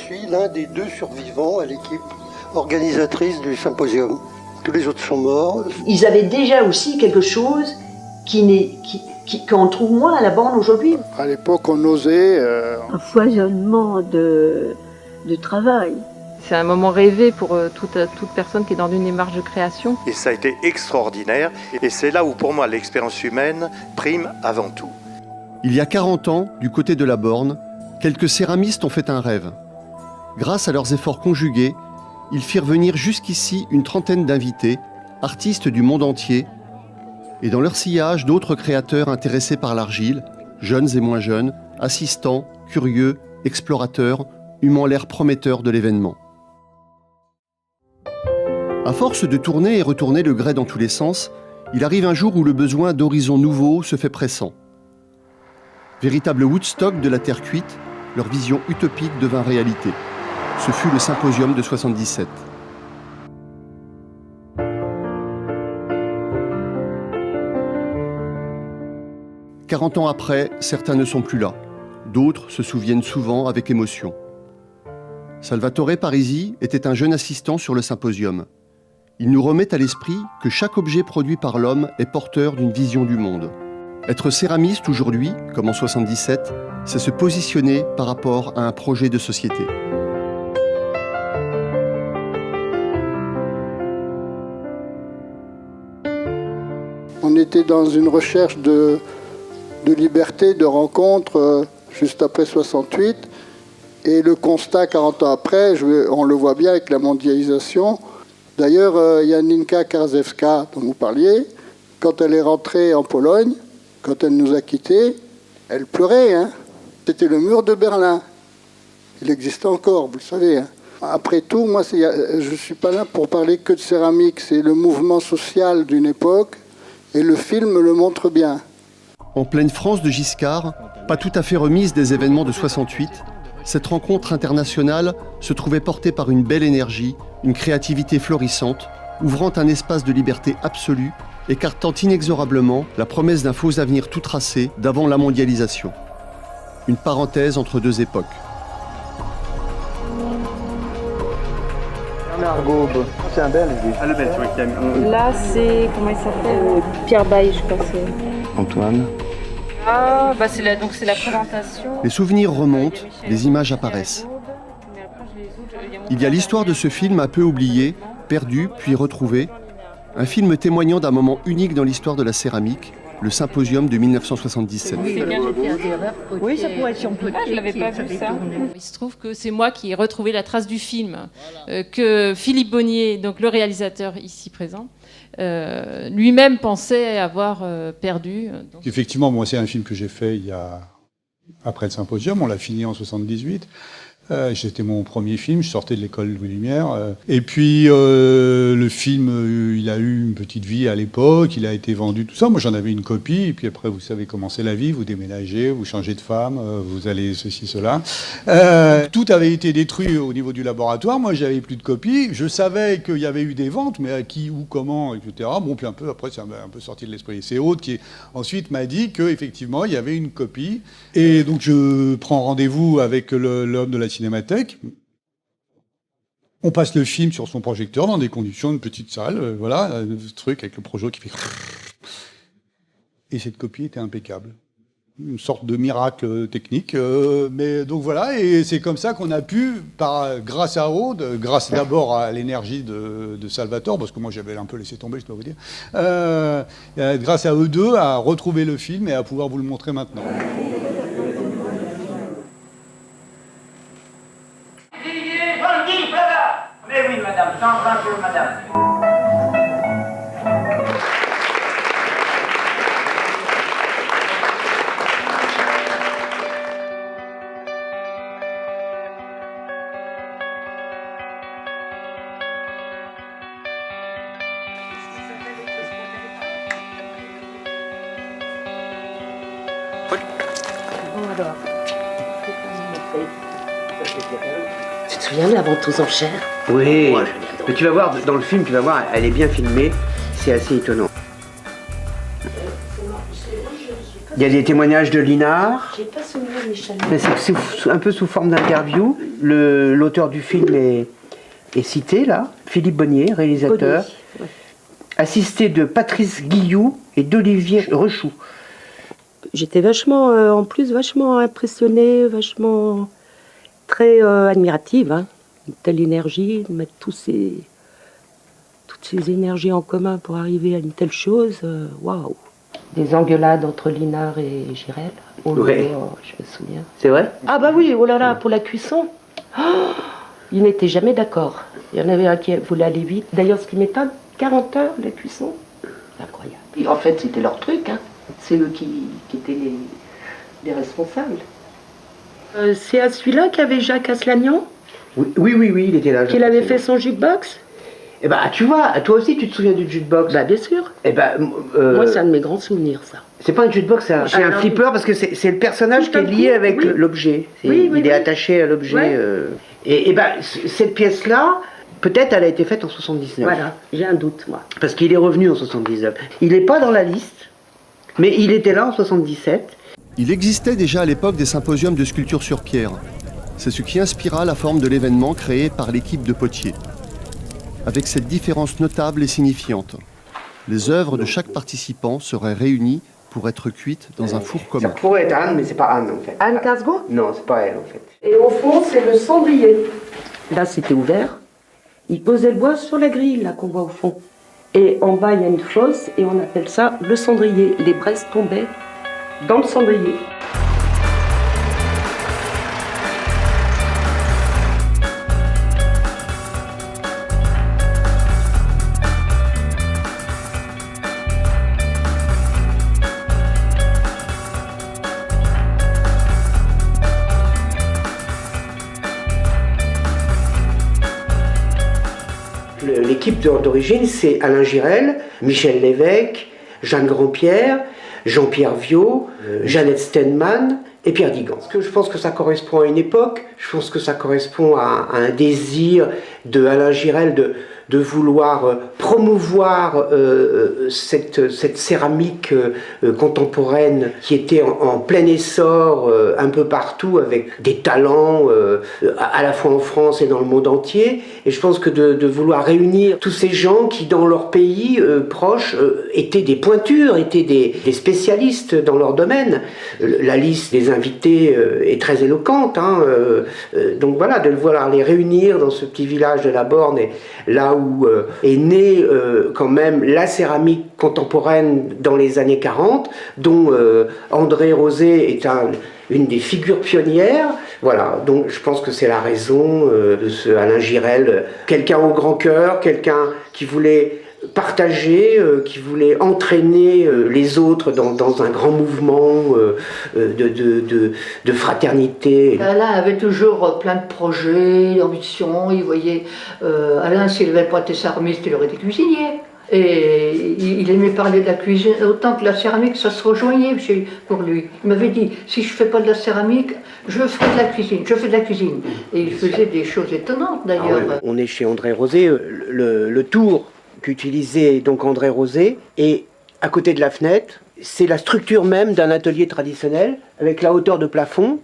suis l'un des 2 survivants à l'équipe organisatrice du symposium. Tous les autres sont morts. Ils avaient déjà aussi quelque chose qu'on trouve moins à la borne aujourd'hui. À l'époque, on osait... Un foisonnement de travail. C'est un moment rêvé pour toute personne qui est dans une démarche de création. Et ça a été extraordinaire. Et c'est là où, pour moi, l'expérience humaine prime avant tout. Il y a 40 ans, du côté de la borne, quelques céramistes ont fait un rêve. Grâce à leurs efforts conjugués, ils firent venir jusqu'ici une trentaine d'invités, artistes du monde entier, et dans leur sillage, d'autres créateurs intéressés par l'argile, jeunes et moins jeunes, assistants, curieux, explorateurs, humant l'air prometteur de l'événement. À force de tourner et retourner le grès dans tous les sens, il arrive un jour où le besoin d'horizons nouveaux se fait pressant. Véritable Woodstock de la terre cuite, leur vision utopique devint réalité. Ce fut le symposium de 77. « 40 ans après, certains ne sont plus là. D'autres se souviennent souvent avec émotion. Salvatore Parisi était un jeune assistant sur le symposium. Il nous remet à l'esprit que chaque objet produit par l'homme est porteur d'une vision du monde. Être céramiste aujourd'hui, comme en 77, c'est se positionner par rapport à un projet de société. On était dans une recherche de liberté, de rencontre, juste après 68. Et le constat, 40 ans après, on le voit bien avec la mondialisation. D'ailleurs, Janinka Karzewska, dont vous parliez, quand elle est rentrée en Pologne, quand elle nous a quittés, elle pleurait. Hein. C'était le mur de Berlin. Il existe encore, vous le savez. Hein. Après tout, moi, je ne suis pas là pour parler que de céramique. C'est le mouvement social d'une époque, et le film le montre bien. En pleine France de Giscard, pas tout à fait remise des événements de 68, cette rencontre internationale se trouvait portée par une belle énergie, une créativité florissante, ouvrant un espace de liberté absolue, écartant inexorablement la promesse d'un faux avenir tout tracé d'avant la mondialisation. Une parenthèse entre 2 époques. Bernard Gaube, c'est un Belge. Ah, le Belge, oui. Là, c'est... Comment il s'appelle Pierre Baye, je crois. Antoine. Ah, bah c'est la présentation. Les souvenirs remontent, les images apparaissent. Il y a l'histoire de ce film un peu oublié, perdu puis retrouvé, un film témoignant d'un moment unique dans l'histoire de la céramique, le symposium de 1977. Oui, ça pourrait être si on peut. Ah, je l'avais pas vu ça. Il se trouve que c'est moi qui ai retrouvé la trace du film que Philippe Bonnier, donc le réalisateur ici présent, lui-même pensait avoir perdu. Donc... Effectivement, moi, c'est un film que j'ai fait après le symposium. On l'a fini en 78. C'était mon premier film, je sortais de l'école Louis Lumière. Et puis, le film, il a eu une petite vie à l'époque, il a été vendu, tout ça. Moi, j'en avais une copie. Et puis après, vous savez comment c'est la vie, vous déménagez, vous changez de femme, vous allez ceci, cela. Tout avait été détruit au niveau du laboratoire. Moi, j'avais plus de copies. Je savais qu'il y avait eu des ventes, mais à qui, où, comment, etc. Bon, puis un peu après, ça m'a un peu sorti de l'esprit. C'est Aude qui, ensuite, m'a dit qu'effectivement, il y avait une copie. Et donc, je prends rendez-vous avec l'homme de la Cinémathèque. On passe le film sur son projecteur dans des conditions, une petite salle, voilà, un truc avec le projo qui fait... Et cette copie était impeccable. Une sorte de miracle technique. Mais donc voilà, et c'est comme ça qu'on a pu, grâce à Aude, grâce d'abord à l'énergie de Salvatore, parce que moi j'avais un peu laissé tomber, je dois vous dire, grâce à eux deux, à retrouver le film et à pouvoir vous le montrer maintenant. Mais oui, madame, j'en un peu, madame. Tu te souviens de la vente aux enchères? Oui, mais tu vas voir, dans le film, tu vas voir, elle est bien filmée, c'est assez étonnant. Il y a des témoignages de Linard. J'ai pas souvenir de Michel. Mais c'est un peu sous forme d'interview. L'auteur du film est cité là, Philippe Bonnier, réalisateur, Bonnier, ouais. assisté de Patrice Guilloux et d'Olivier Rechoux. J'étais vachement, en plus, vachement impressionnée, vachement très admirative. Hein. Une telle énergie, de mettre toutes ces énergies en commun pour arriver à une telle chose, waouh! Des engueulades entre Linard et Girel. Oh, Ouais. je me souviens. C'est vrai? Ah bah oui, oh là là, pour la cuisson. Oh, ils n'étaient jamais d'accord. Il y en avait un qui voulait aller vite. D'ailleurs, ce qui m'étonne, 40 heures la cuisson. C'est incroyable. Et en fait, c'était leur truc. Hein. C'est eux qui étaient les responsables. C'est à celui-là qu'avait Jacques Aslanian, Oui, il était là. qu'il avait fait son jukebox. Eh ben, tu vois, toi aussi, tu te souviens du jukebox? Bah bien sûr. Eh ben, Moi, c'est un de mes grands souvenirs, ça. c'est pas un jukebox, c'est un flipper parce que c'est le personnage qui est lié avec l'objet. Il est attaché à l'objet. Ouais. Et ben, cette pièce-là, peut-être elle a été faite en 79. Voilà, j'ai un doute, moi. Parce qu'il est revenu en 79. Il n'est pas dans la liste, mais il était là en 77. Il existait déjà à l'époque des symposiums de sculpture sur pierre. C'est ce qui inspira la forme de l'événement créé par l'équipe de Potier. Avec cette différence notable et signifiante. Les œuvres de chaque participant seraient réunies pour être cuites dans un four Ça commun. pourrait être Anne, mais c'est pas Anne en fait. Anne Casgo. Non, c'est pas elle en fait. Et au fond, c'est le cendrier. Là, c'était ouvert. Il posait le bois sur la grille, là, qu'on voit au fond. Et en bas, il y a une fosse, et on appelle ça le cendrier. Les braises tombaient dans le cendrier. L'équipe d'origine, c'est Alain Girel, Michel Lévesque, Jeanne Grandpierre, Jean-Pierre Viau, Jeannette Steinman et Pierre Digan. Parce que je pense que ça correspond à une époque, je pense que ça correspond à un désir de Alain Girel de vouloir promouvoir cette céramique contemporaine qui était en plein essor un peu partout avec des talents à la fois en France et dans le monde entier. Et je pense que de vouloir réunir tous ces gens qui dans leur pays proche étaient des pointures, étaient des spécialistes dans leur domaine. La liste des invités est très éloquente. Hein, donc voilà, de vouloir les réunir dans ce petit village de la Borne, et là où est née quand même la céramique contemporaine dans les années 40, dont André Rosé est une des figures pionnières. Voilà, donc je pense que c'est la raison de ce Alain Girel, quelqu'un au grand cœur, quelqu'un qui voulait partager, qui voulait entraîner les autres dans un grand mouvement de fraternité. Alain avait toujours plein de projets, d'ambitions. Il voyait Alain, s'il n'avait pas été céramiste, il aurait été cuisinier. Et il aimait parler de la cuisine autant que la céramique, ça se rejoignait pour lui. Il m'avait dit, si je ne fais pas de la céramique, je ferai de la cuisine, je fais de la cuisine. Et il faisait des choses étonnantes d'ailleurs. Ah ouais, on est chez André Rosé, le tour qu'utilisait donc André Rosé, et à côté de la fenêtre, c'est la structure même d'un atelier traditionnel, avec la hauteur de plafond.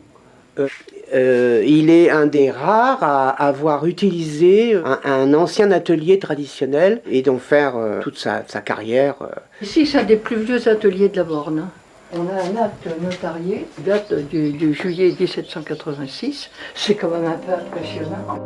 Il est un des rares à avoir utilisé un ancien atelier traditionnel et d'en faire toute sa carrière. Ici, c'est un des plus vieux ateliers de la Borne. On a un acte notarié qui date du juillet 1786. C'est quand même un peu impressionnant.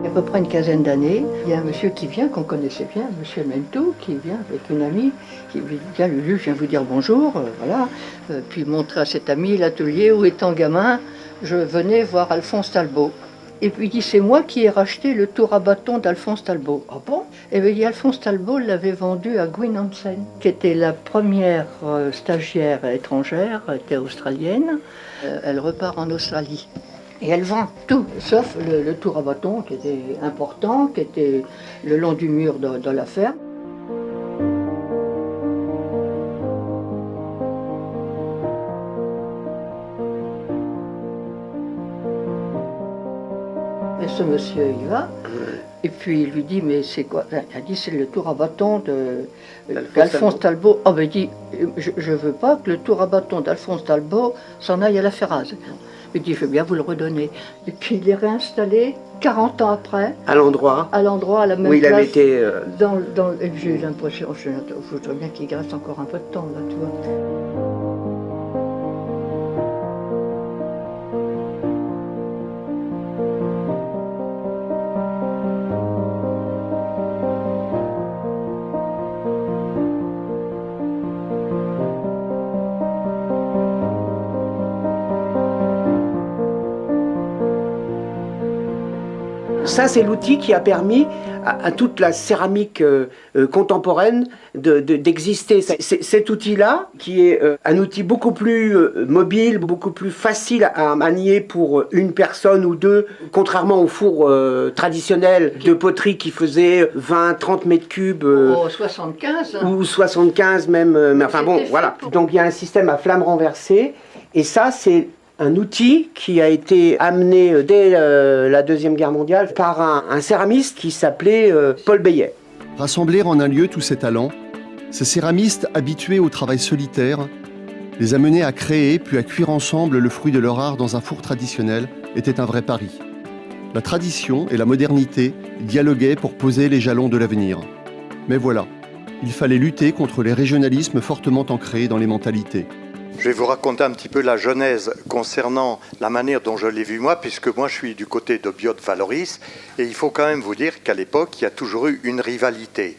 À peu près une quinzaine d'années, il y a un monsieur qui vient, qu'on connaissait bien, monsieur Mentou, qui vient avec une amie, qui vient lui dit, je viens vous dire bonjour, voilà, puis montrer à cet ami l'atelier où, étant gamin, je venais voir Alphonse Talbot. Et puis il dit, c'est moi qui ai racheté le tour à bâton d'Alphonse Talbot. Ah bon? Et bien, Alphonse Talbot l'avait vendu à Gwyn Hansen, qui était la première stagiaire étrangère, elle était australienne. Elle repart en Australie. Et elle vend tout, sauf le tour à bâton qui était important, qui était le long du mur de la ferme. monsieur y va. Et puis il lui dit, mais c'est quoi? Il a dit, c'est le tour à bâton d'Alphonse Talbot. Ah ben il dit, je veux pas que le tour à bâton d'Alphonse Talbot s'en aille à la Ferraz. Il dit, je veux bien vous le redonner. Et puis il est réinstallé 40 ans après. À l'endroit. À l'endroit, à la même où il place. avait été. Et j'ai eu l'impression, je voudrais bien qu'il reste encore un peu de temps là, tu vois. Ça, c'est l'outil qui a permis à toute la céramique contemporaine d'exister. Cet outil-là, qui est un outil beaucoup plus mobile, beaucoup plus facile à manier pour une personne ou deux, contrairement au four traditionnel de poterie qui faisait 20-30 mètres cubes. 75. Ou 75 même. Mais enfin bon, voilà. Donc il y a un système à flamme renversée. Et ça, c'est un outil qui a été amené dès la Deuxième Guerre mondiale par un céramiste qui s'appelait Paul Bayet. Rassembler en un lieu tous ces talents, ces céramistes habitués au travail solitaire, les amener à créer puis à cuire ensemble le fruit de leur art dans un four traditionnel était un vrai pari. La tradition et la modernité dialoguaient pour poser les jalons de l'avenir. Mais voilà, il fallait lutter contre les régionalismes fortement ancrés dans les mentalités. Je vais vous raconter un petit peu la genèse concernant la manière dont je l'ai vu moi, puisque moi je suis du côté de Biot-Valoris, et il faut quand même vous dire qu'à l'époque, il y a toujours eu une rivalité.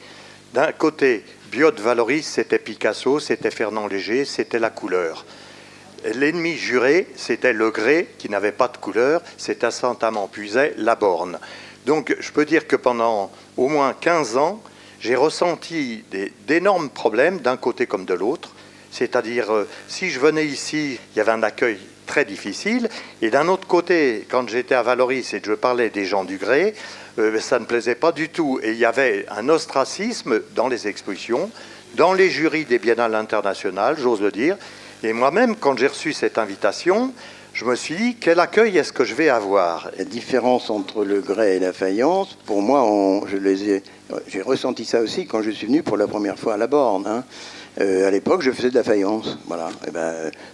D'un côté, Biot-Valoris, c'était Picasso, c'était Fernand Léger, c'était la couleur. L'ennemi juré, c'était le grès, qui n'avait pas de couleur, c'était Saint-Amand-Puisaye, la borne. Donc je peux dire que pendant au moins 15 ans, j'ai ressenti d'énormes problèmes d'un côté comme de l'autre. C'est-à-dire, si je venais ici, il y avait un accueil très difficile. Et d'un autre côté, quand j'étais à Valoris et que je parlais des gens du grès, ça ne plaisait pas du tout. Et il y avait un ostracisme dans les expositions, dans les jurys des biennales internationales, j'ose le dire. Et moi-même, quand j'ai reçu cette invitation, je me suis dit, quel accueil est-ce que je vais avoir? La différence entre le grès et la faïence, pour moi, j'ai ressenti ça aussi quand je suis venu pour la première fois à la Borne. Hein. À l'époque, je faisais de la faïence. Voilà. Et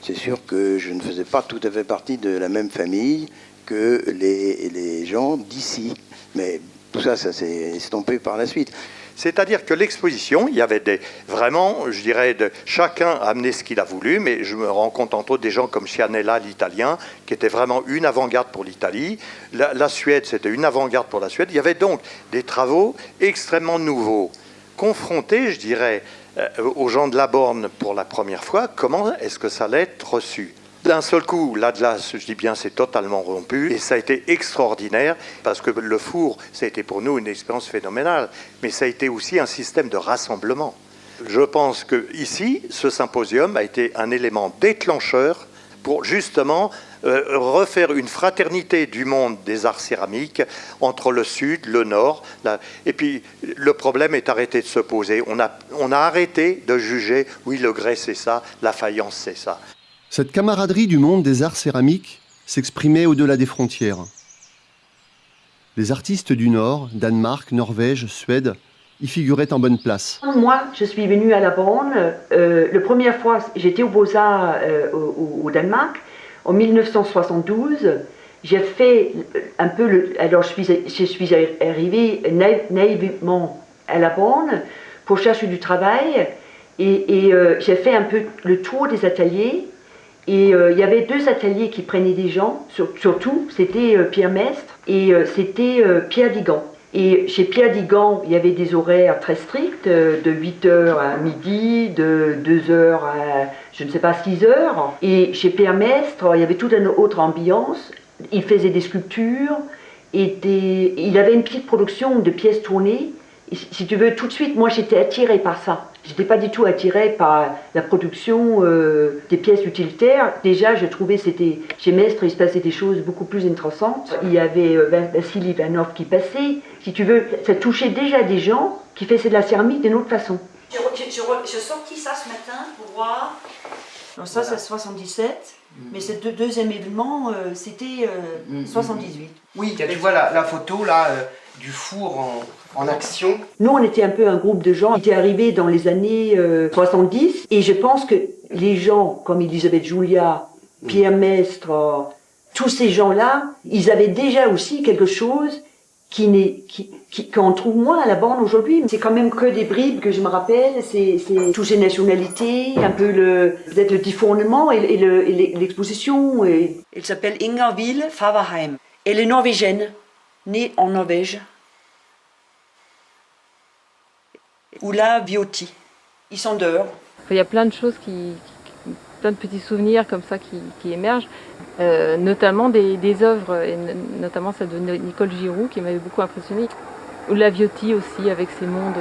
c'est sûr que je ne faisais pas tout à fait partie de la même famille que les gens d'ici. Mais tout ça, ça s'est estompé par la suite. C'est-à-dire que l'exposition, il y avait vraiment, je dirais, chacun a amené ce qu'il a voulu, mais je me rends compte entre autres des gens comme Cianella, l'italien, qui était vraiment une avant-garde pour l'Italie. La Suède, c'était une avant-garde pour la Suède. Il y avait donc des travaux extrêmement nouveaux, confrontés, je dirais, aux gens de la Borne pour la première fois. Comment est-ce que ça allait être reçu? D'un seul coup, l'Atlas, je dis bien, c'est totalement rompu et ça a été extraordinaire parce que le four, ça a été pour nous une expérience phénoménale, mais ça a été aussi un système de rassemblement. Je pense que ici, ce symposium a été un élément déclencheur pour justement refaire une fraternité du monde des arts céramiques entre le sud, le nord. Et puis le problème est arrêté de se poser. On a arrêté de juger, oui, le grès c'est ça, la faïence c'est ça. Cette camaraderie du monde des arts céramiques s'exprimait au-delà des frontières. Les artistes du Nord, Danemark, Norvège, Suède, y figuraient en bonne place. Moi, je suis venue à la Borne. La première fois, j'étais aux Beaux-Arts au Danemark. En 1972, j'ai fait un peu alors, je suis arrivée naïvement à la Borne pour chercher du travail. Et j'ai fait un peu le tour des ateliers. Et il y avait 2 ateliers qui prenaient des gens, surtout, c'était Pierre Mestre et c'était Pierre Digan. Et chez Pierre Digan, il y avait des horaires très stricts, de 8h à midi, de 2h à, je ne sais pas, 6h. Et chez Pierre Mestre, il y avait toute une autre ambiance. Il faisait des sculptures, il avait une petite production de pièces tournées. Et si tu veux, tout de suite, moi, j'étais attirée par ça. Je n'étais pas du tout attirée par la production des pièces utilitaires. Déjà, je trouvais chez Mestre, il se passait des choses beaucoup plus intéressantes. Il y avait Vassili Ivanov qui passait. Si tu veux, ça touchait déjà des gens qui faisaient de la céramique d'une autre façon. J'ai sorti ça ce matin pour voir Donc ça, c'est 77. Mais ce deuxième événement, c'était 78. Oui, tu vois la photo là du four en action. Nous, on était un peu un groupe de gens qui étaient arrivés dans les années 70. Et je pense que les gens comme Elisabeth Julia, Pierre Mestre, tous ces gens-là, ils avaient déjà aussi quelque chose qu'on trouve moins à la borne aujourd'hui. C'est quand même que des bribes que je me rappelle, c'est toutes ces nationalités, un peu peut-être le défournement et l'exposition. Elle s'appelle Ingerville Faverheim. Elle est norvégienne, née en Norvège. Oula Viotti. Ils sont dehors. Il y a plein de choses plein de petits souvenirs comme ça qui émergent, notamment des œuvres, et notamment celle de Nicole Giroux qui m'avait beaucoup impressionnée. Ou la Viotti aussi, avec ces mondes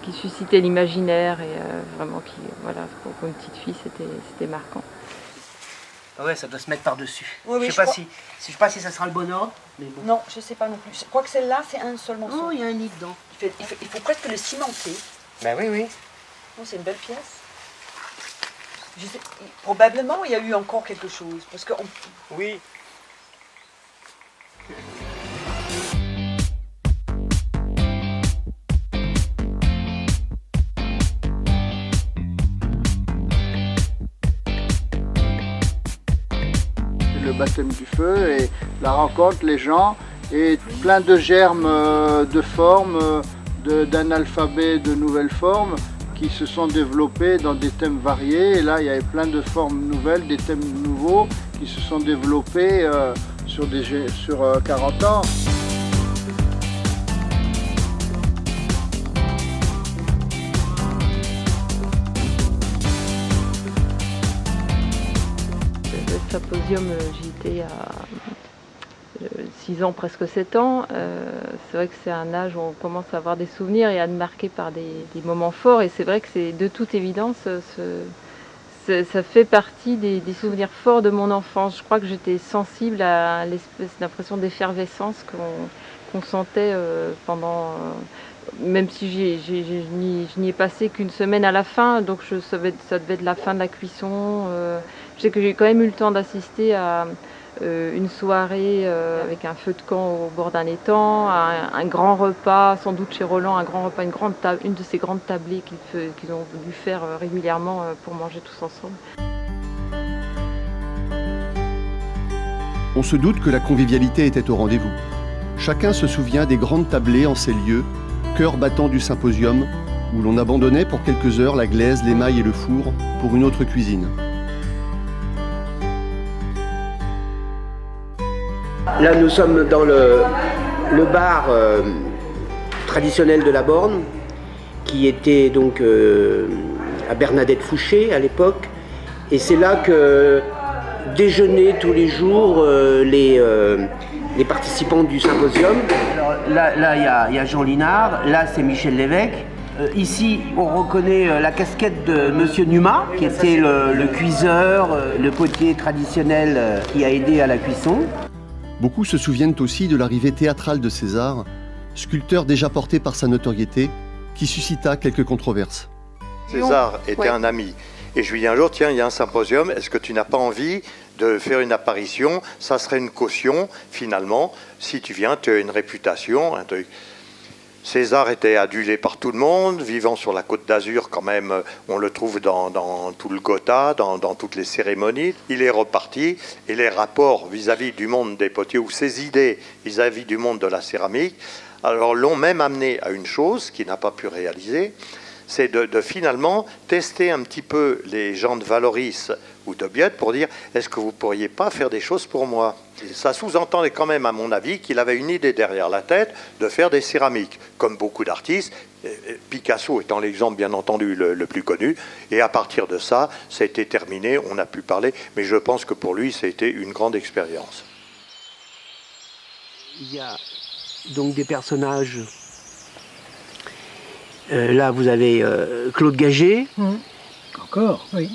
qui suscitaient l'imaginaire et vraiment voilà, pour une petite fille c'était marquant. Ah ouais, ça doit se mettre par-dessus. Oui, je sais pas si ça sera le bon ordre. Mais bon. Non, je sais pas non plus. Je crois que celle-là, c'est un seul morceau. Oh, il y a un nid dedans. Il faut presque le cimenter. Ben oui. Oh, c'est une belle pièce. Probablement, il y a eu encore quelque chose. Parce que oui. Le baptême du feu et la rencontre, les gens et plein de germes de formes, d'un alphabet de nouvelles formes qui se sont développés dans des thèmes variés. Et là, il y avait plein de formes nouvelles, des thèmes nouveaux qui se sont développés sur 40 ans. Le symposium, j'y étais il y a 6 ans, presque 7 ans. C'est vrai que c'est un âge où on commence à avoir des souvenirs et à être marqué par des moments forts. Et c'est vrai que c'est de toute évidence, ça fait partie des souvenirs forts de mon enfance. Je crois que j'étais sensible à l'espèce d'impression d'effervescence qu'on sentait pendant... même si je n'y ai passé qu'une semaine à la fin, donc ça devait être la fin de la cuisson. Je sais que j'ai quand même eu le temps d'assister à une soirée avec un feu de camp au bord d'un étang, un grand repas, sans doute chez Roland, un grand repas, une de ces grandes tablées qu'ils ont dû faire régulièrement pour manger tous ensemble. On se doute que la convivialité était au rendez-vous. Chacun se souvient des grandes tablées en ces lieux, cœur battant du symposium, où l'on abandonnait pour quelques heures la glaise, l'émail et le four pour une autre cuisine. Là, nous sommes dans le bar traditionnel de la Borne, qui était donc à Bernadette Fouché à l'époque. Et c'est là que déjeunaient tous les jours les participants du symposium. Alors, là, il y a Jean Linard, là, c'est Michel Lévesque. Ici, on reconnaît la casquette de Monsieur Numa, qui était le cuiseur, le potier traditionnel qui a aidé à la cuisson. Beaucoup se souviennent aussi de l'arrivée théâtrale de César, sculpteur déjà porté par sa notoriété, qui suscita quelques controverses. César était un ami. Et je lui dis un jour, tiens, il y a un symposium, est-ce que tu n'as pas envie de faire une apparition? Ça serait une caution, finalement. Si tu viens, tu as une réputation, un truc. César était adulé par tout le monde, vivant sur la Côte d'Azur quand même, on le trouve dans tout le Gotha, dans toutes les cérémonies. Il est reparti et les rapports vis-à-vis du monde des potiers ou ses idées vis-à-vis du monde de la céramique, alors l'ont même amené à une chose qu'il n'a pas pu réaliser, c'est de finalement tester un petit peu les gens de Valoris ou de Biot pour dire est-ce que vous ne pourriez pas faire des choses pour moi? Ça sous-entendait quand même, à mon avis, qu'il avait une idée derrière la tête de faire des céramiques, comme beaucoup d'artistes, Picasso étant l'exemple bien entendu le plus connu, et à partir de ça, ça a été terminé, on a pu parler, mais je pense que pour lui, ça a été une grande expérience. Il y a donc des personnages. Là, vous avez Claude Gagé. Encore, oui.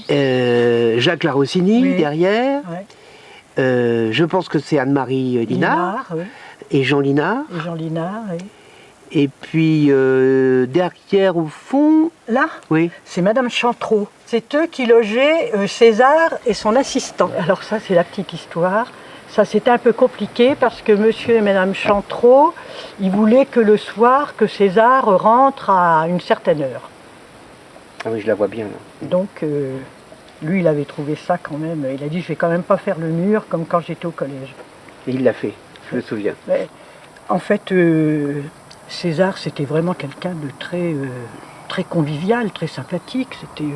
Jacques Larossini, oui. Derrière. Ouais. Je pense que c'est Anne-Marie Linard. Oui. Et Jean Linard. Et Jean Linard, oui. Et puis derrière au fond... Là, oui, c'est Madame Chantreau. C'est eux qui logeaient César et son assistant. Alors ça, c'est la petite histoire. Ça, c'était un peu compliqué parce que monsieur et madame Chantreau, ils voulaient que le soir, que César rentre à une certaine heure. Ah oui, je la vois bien là. Donc, lui, il avait trouvé ça quand même. Il a dit, je vais quand même pas faire le mur comme quand j'étais au collège. Et il l'a fait, je me souviens. Mais, en fait, César, c'était vraiment quelqu'un de très, très convivial, très sympathique. C'était...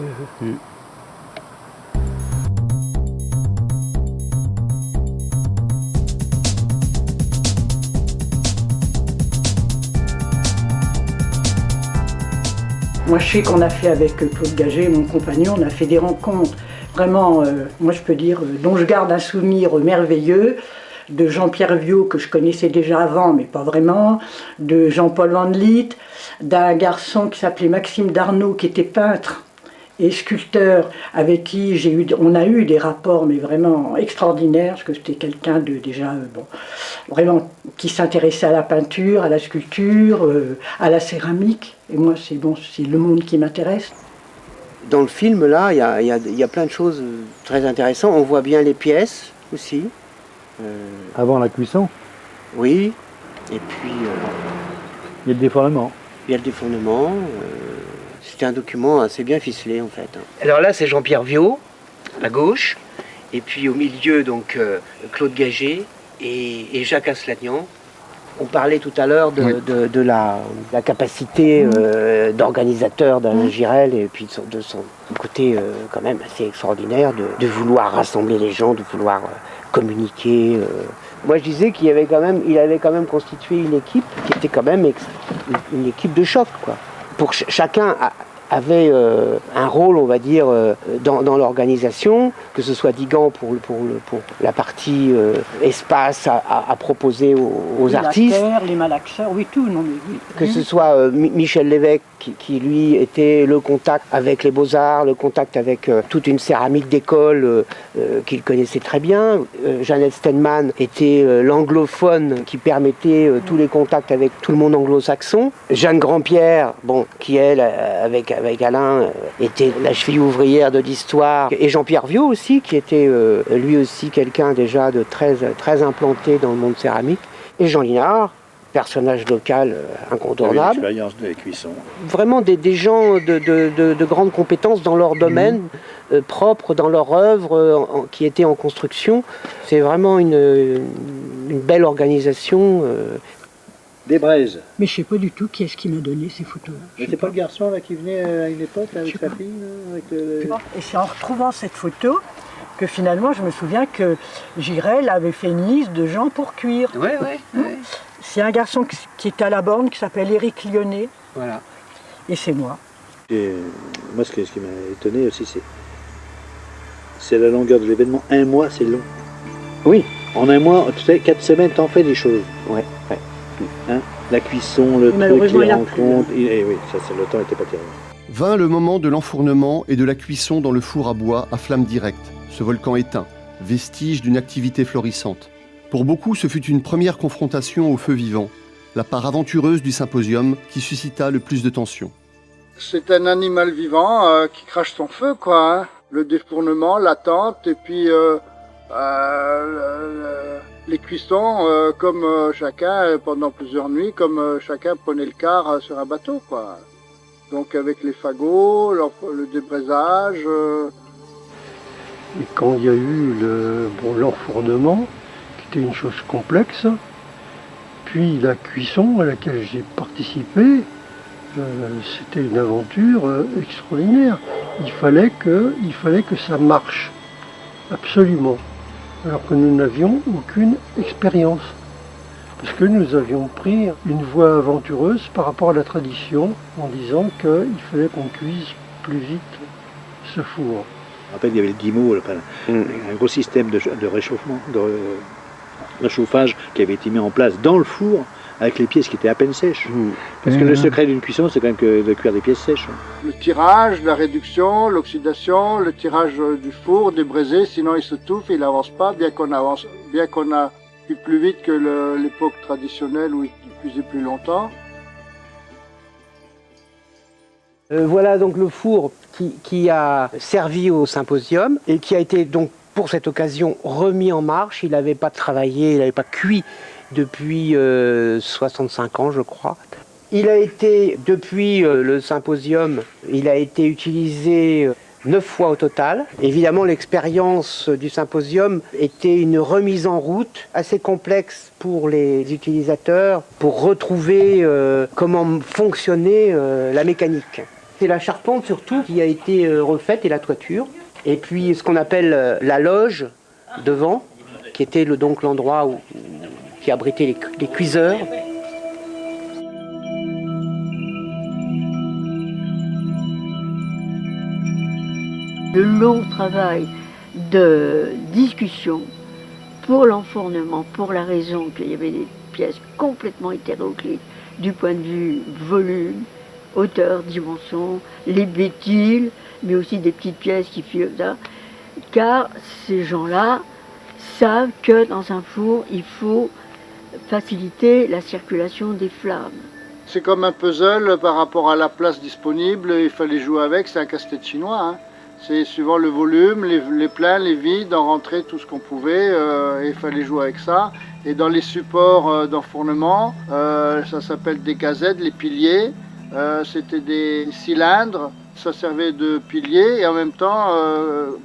Moi, je sais qu'on a fait avec Claude Gagé, mon compagnon, on a fait des rencontres vraiment, moi je peux dire, dont je garde un souvenir merveilleux, de Jean-Pierre Viau, que je connaissais déjà avant, mais pas vraiment, de Jean-Paul Van Liet, d'un garçon qui s'appelait Maxime Darnaud, qui était peintre et sculpteur, avec qui on a eu des rapports, mais vraiment extraordinaires, parce que c'était quelqu'un de déjà, vraiment, qui s'intéressait à la peinture, à la sculpture, à la céramique. Et moi, c'est le monde qui m'intéresse. Dans le film, là, il y a plein de choses très intéressantes. On voit bien les pièces aussi. Avant la cuisson? Oui. Et puis... il y a le défournement. Il y a le défournement. C'était un document assez bien ficelé, en fait. Alors là, c'est Jean-Pierre Viau, à gauche. Et puis au milieu, donc, Claude Gagé et Jacques Aslanian. On parlait tout à l'heure de la capacité d'organisateur d'Alain Girel et puis de son côté quand même assez extraordinaire de vouloir rassembler les gens, de vouloir communiquer. Moi je disais il avait quand même constitué une équipe qui était quand même une équipe de choc, quoi. Pour chacun avait un rôle, on va dire, dans l'organisation, que ce soit Digan pour la partie espace à proposer aux artistes. Les malaxeurs, oui, tout. Non, mais oui. Que ce soit Michel Lévesque, qui lui était le contact avec les Beaux-Arts, le contact avec toute une céramique d'école qu'il connaissait très bien. Jeannette Steinman était l'anglophone qui permettait tous les contacts avec tout le monde anglo-saxon. Jeanne Grandpierre, qui elle, avec Alain, était la cheville ouvrière de l'histoire. Et Jean-Pierre Viau aussi, qui était lui aussi quelqu'un déjà de très, très implanté dans le monde céramique. Et Jean Linard, personnage local incontournable. L'expérience de la cuisson. Vraiment des gens de grandes compétences dans leur domaine, propres dans leur œuvre, qui étaient en construction. C'est vraiment une belle organisation. Des braises. Mais je ne sais pas du tout qui est-ce qui m'a donné ces photos. C'était pas le garçon là, qui venait à une époque là, avec sa fille Et c'est en retrouvant cette photo que finalement je me souviens que Girel avait fait une liste de gens pour cuire. Oui. C'est un garçon qui était à la borne qui s'appelle Éric Lyonnais. Voilà. Et c'est moi. Et moi ce qui m'a étonné aussi c'est la longueur de l'événement. Un mois c'est long. Oui. En un mois, tu sais, 4 semaines t'en fais des choses. Ouais. Hein, la cuisson, le truc, les rencontres. Et oui, le temps n'était pas terrible. Vint le moment de l'enfournement et de la cuisson dans le four à bois à flamme directe, ce volcan éteint, vestige d'une activité florissante. Pour beaucoup, ce fut une première confrontation au feu vivant, la part aventureuse du symposium qui suscita le plus de tension. C'est un animal vivant qui crache son feu, quoi. Hein. Le défournement, l'attente, et puis les cuissons, comme chacun, pendant plusieurs nuits, comme chacun prenait le quart sur un bateau, quoi. Donc avec les fagots, le débraisage. Et quand il y a eu l'enfournement, qui était une chose complexe, puis la cuisson à laquelle j'ai participé, c'était une aventure extraordinaire. Il fallait que ça marche, absolument. Alors que nous n'avions aucune expérience. Parce que nous avions pris une voie aventureuse par rapport à la tradition, en disant qu'il fallait qu'on cuise plus vite ce four. En fait, il y avait le guimau, un gros système de réchauffement, de réchauffage qui avait été mis en place dans le four, avec les pièces qui étaient à peine sèches. Parce que le secret d'une cuisson, c'est quand même de cuire des pièces sèches. Le tirage, la réduction, l'oxydation, le tirage du four, débraisé, sinon il se touffe, il n'avance pas, bien qu'on a cuit plus vite que l'époque traditionnelle où il cuisait plus longtemps. Voilà donc le four qui a servi au symposium et qui a été donc pour cette occasion remis en marche. Il n'avait pas travaillé, il n'avait pas cuit depuis 65 ans je crois. Il a été, depuis le symposium, il a été utilisé 9 fois au total. Évidemment, l'expérience du symposium était une remise en route assez complexe pour les utilisateurs, pour retrouver comment fonctionnait la mécanique. C'est la charpente surtout qui a été refaite et la toiture. Et puis ce qu'on appelle la loge devant, qui était donc l'endroit qui abritait les cuiseurs. De long travail de discussion pour l'enfournement, pour la raison qu'il y avait des pièces complètement hétéroclites du point de vue volume, hauteur, dimension, les bétiles, mais aussi des petites pièces qui filent là, car ces gens-là savent que dans un four, il faut faciliter la circulation des flammes. C'est comme un puzzle par rapport à la place disponible, il fallait jouer avec, c'est un casse-tête chinois. Hein. C'est suivant le volume, les pleins, les vides, en rentrer tout ce qu'on pouvait, et il fallait jouer avec ça. Et dans les supports d'enfournement, ça s'appelle des gazettes, les piliers, c'était des cylindres, ça servait de piliers, et en même temps,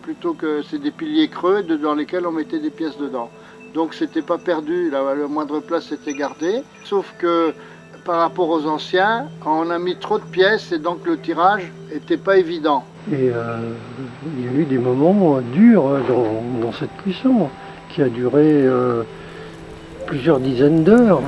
plutôt que c'est des piliers creux dans lesquels on mettait des pièces dedans. Donc c'était pas perdu, la moindre place était gardée, sauf que par rapport aux anciens, on a mis trop de pièces et donc le tirage n'était pas évident. Et il y a eu des moments durs dans cette cuisson, qui a duré plusieurs dizaines d'heures.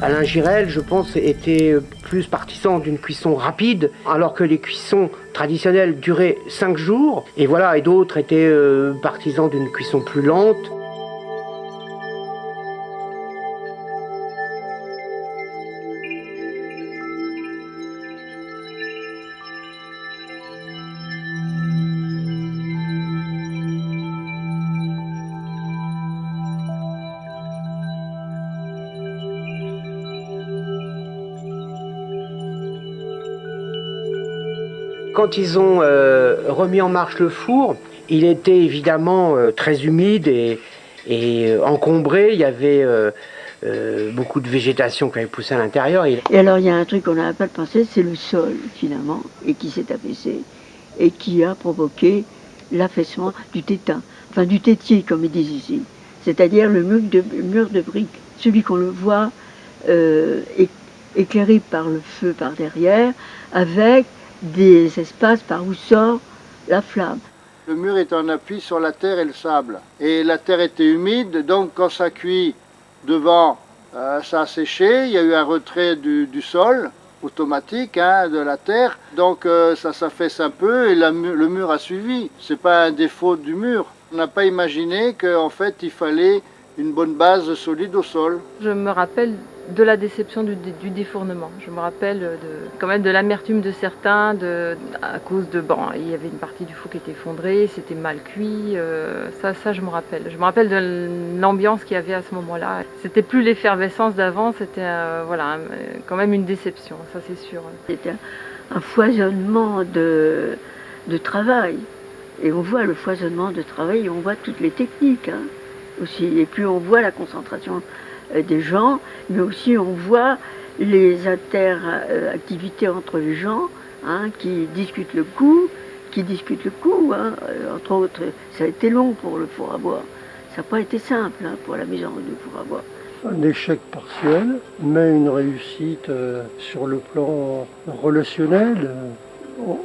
Alain Girel, je pense, était plus partisan d'une cuisson rapide, alors que les cuissons traditionnelles duraient 5 jours, et voilà, et d'autres étaient partisans d'une cuisson plus lente. Quand ils ont remis en marche le four, il était évidemment très humide et encombré. Il y avait beaucoup de végétation qui avait poussé à l'intérieur. Et alors il y a un truc qu'on n'a pas pensé, c'est le sol finalement, et qui s'est affaissé, et qui a provoqué l'affaissement du tétin, enfin du tétier comme ils disent ici, c'est-à-dire le mur de briques, celui qu'on le voit éclairé par le feu par derrière, avec des espaces par où sort la flamme. Le mur est en appui sur la terre et le sable. Et la terre était humide, donc quand ça cuit devant, ça a séché. Il y a eu un retrait du sol automatique de la terre. Donc ça s'affaisse un peu et le mur a suivi. C'est pas un défaut du mur. On n'a pas imaginé qu'en fait il fallait une bonne base solide au sol. Je me rappelle de la déception du défournement. Je me rappelle quand même de l'amertume de certains à cause de... Bon, il y avait une partie du four qui était effondrée, c'était mal cuit, ça je me rappelle. Je me rappelle de l'ambiance qu'il y avait à ce moment-là. C'était plus l'effervescence d'avant, c'était voilà, quand même une déception, ça c'est sûr. C'était un foisonnement de travail. Et on voit le foisonnement de travail, et on voit toutes les techniques aussi. Et puis on voit la concentration des gens, mais aussi on voit les interactivités entre les gens qui discutent le coup, entre autres. Ça a été long pour le four à bois, ça n'a pas été simple pour la mise en route du four à bois. Un échec partiel, mais une réussite sur le plan relationnel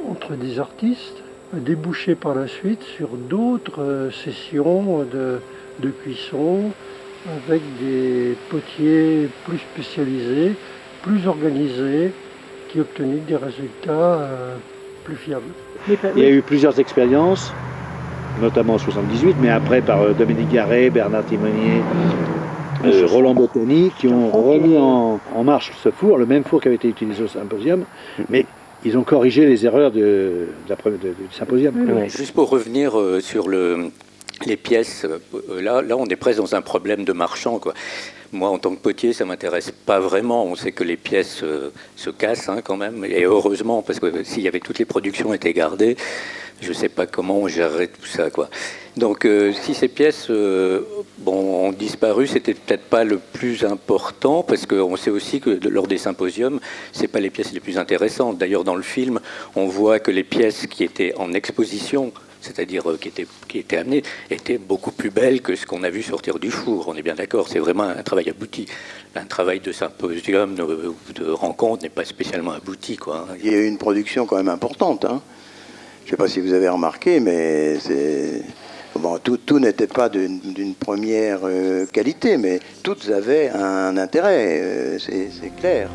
entre des artistes, a débouché par la suite sur d'autres sessions de cuisson, avec des potiers plus spécialisés, plus organisés, qui obtenaient des résultats plus fiables. Il y a eu plusieurs expériences, notamment en 78, mais après par Dominique Garret, Bernard Timonier, Roland Bottoni, qui ont remis en marche ce four, le même four qui avait été utilisé au symposium, mais Ils ont corrigé les erreurs du symposium. Ouais. Juste pour revenir sur les pièces, là, on est presque dans un problème de marchand, quoi. Moi, en tant que potier, ça ne m'intéresse pas vraiment. On sait que les pièces se cassent quand même, et heureusement, parce que s'il y avait toutes les productions étaient gardées, je ne sais pas comment on gérerait tout ça, quoi. Donc, si ces pièces ont disparu, c'était peut-être pas le plus important, parce qu'on sait aussi que lors des symposiums, c'est pas les pièces les plus intéressantes. D'ailleurs, dans le film, on voit que les pièces qui étaient en exposition, c'est-à-dire qui étaient amenées, étaient beaucoup plus belles que ce qu'on a vu sortir du four. On est bien d'accord, c'est vraiment un travail abouti. Un travail de symposium, de rencontre n'est pas spécialement abouti, quoi. Il y a eu une production quand même importante, hein. Je ne sais pas si vous avez remarqué, mais tout n'était pas d'une première qualité, mais toutes avaient un intérêt, c'est clair.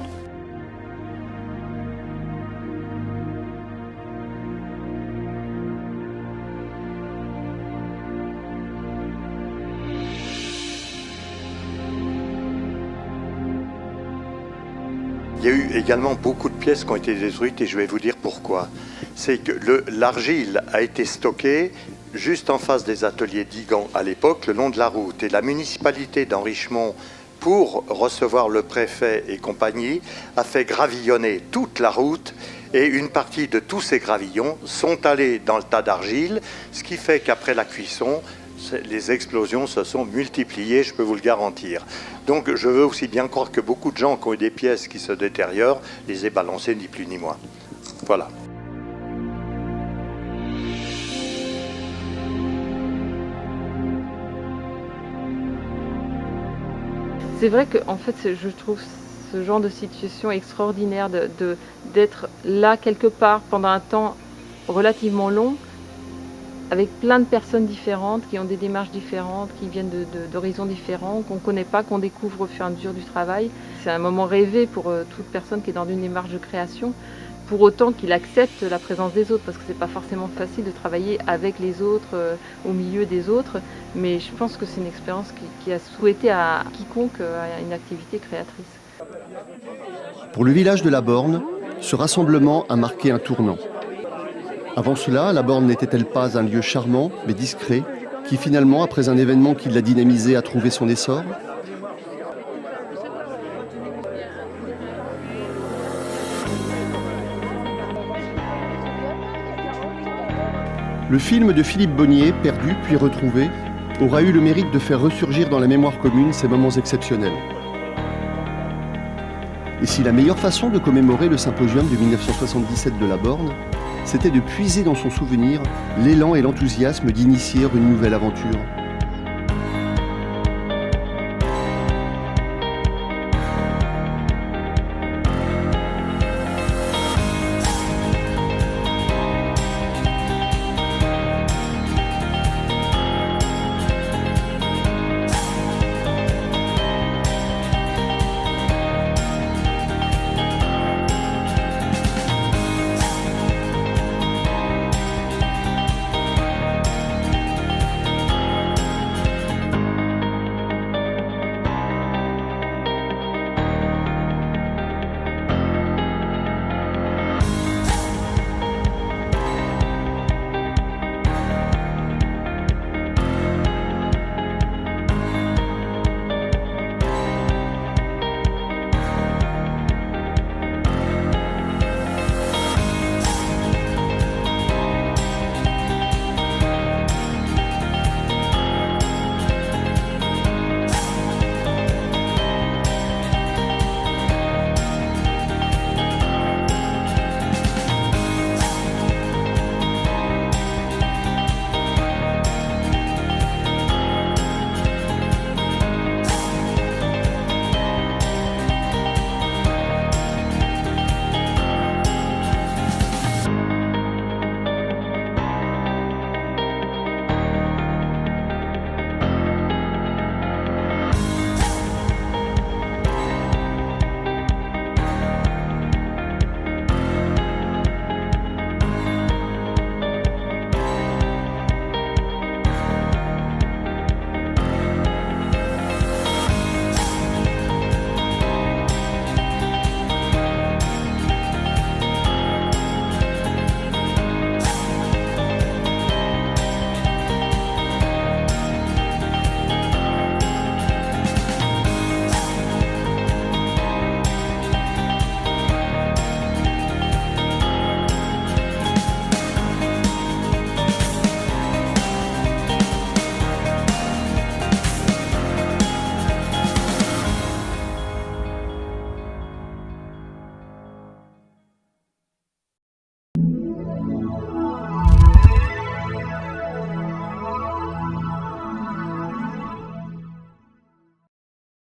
Il y a eu également beaucoup de pièces qui ont été détruites et je vais vous dire pourquoi. C'est que l'argile a été stockée juste en face des ateliers d'Igan à l'époque, le long de la route. Et la municipalité d'Henrichemont, pour recevoir le préfet et compagnie, a fait gravillonner toute la route et une partie de tous ces gravillons sont allés dans le tas d'argile, ce qui fait qu'après la cuisson, les explosions se sont multipliées, je peux vous le garantir. Donc je veux aussi bien croire que beaucoup de gens qui ont eu des pièces qui se détériorent les aient balancées ni plus ni moins. Voilà. C'est vrai que en fait, je trouve ce genre de situation extraordinaire d'être là quelque part pendant un temps relativement long, avec plein de personnes différentes, qui ont des démarches différentes, qui viennent d'horizons différents, qu'on ne connaît pas, qu'on découvre au fur et à mesure du travail. C'est un moment rêvé pour toute personne qui est dans une démarche de création, pour autant qu'il accepte la présence des autres, parce que c'est pas forcément facile de travailler avec les autres, au milieu des autres, mais je pense que c'est une expérience qui a souhaité à quiconque une activité créatrice. Pour le village de la Borne, ce rassemblement a marqué un tournant. Avant cela, la Borne n'était-elle pas un lieu charmant, mais discret, qui finalement, après un événement qui l'a dynamisé, a trouvé son essor ? Le film de Philippe Bonnier, Perdu puis retrouvé, aura eu le mérite de faire ressurgir dans la mémoire commune ces moments exceptionnels. Et si la meilleure façon de commémorer le symposium de 1977 de la Borne, c'était de puiser dans son souvenir l'élan et l'enthousiasme d'initier une nouvelle aventure.